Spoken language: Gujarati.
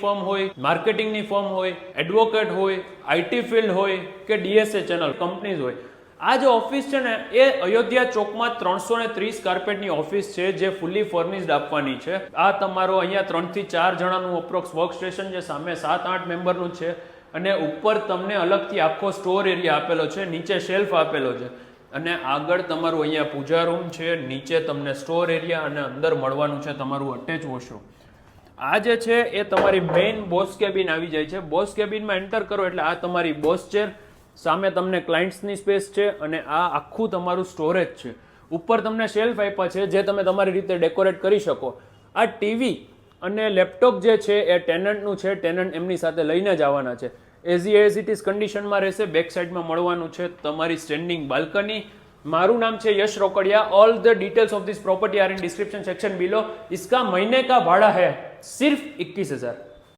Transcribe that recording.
ફર્મ હોય, માર્કેટિંગની ફર્મ હોય, એડવોકેટ હોય, આઈટી ફિલ્ડ હોય કે ડીએસએ ચેનલ કંપનીઝ હોય, આ જે ઓફિસ છે ને એ અયોધ્યા ચોકમાં 330 કાર્પેટની ઓફિસ છે જે ફૂલી ફર્નિશ્ડ આપવાની છે. આ તમારો અહીંયા 3 થી 4 જણાનું અપ્રોક્સ વર્ક સ્ટેશન છે, સામે 7-8 મેમ્બરનું છે અને ઉપર તમને અલગથી આખો સ્ટોર એરિયા આપેલો છે, નીચે શેલ્ફ આપેલો છે અને આગળ તમારું અહીંયા પૂજા રૂમ છે, નીચે તમને સ્ટોર એરિયા અને અંદર મળવાનું છે તમારું અટેચ વોશરૂમ. આ જે છે એ તમારી મેઇન બોસ કેબિન આવી જાય છે. બોસ કેબિનમાં એન્ટર કરો એટલે આ તમારી બોસ ચેર, સામે તમને ક્લાયન્ટ્સની સ્પેસ છે અને આ આખું તમારું સ્ટોરેજ છે. ઉપર તમને શેલ્ફ આપ્યા છે જે તમે તમારી રીતે ડેકોરેટ કરી શકો. આ ટીવી અને લેપટોપ જે છે એ ટેનન્ટનું છે, ટેનન્ટ એમની સાથે લઈને જ આવવાના છે. એઝ ઇટ ઇઝ કન્ડિશનમાં રહેશે. બેક સાઇડમાં મળવાનું છે તમારી સ્ટેન્ડિંગ બાલ્કની. મારું નામ છે Yash Rokadia. All the details of this property are in description section below. इसका महीने का भाड़ा है सिर्फ 21,000.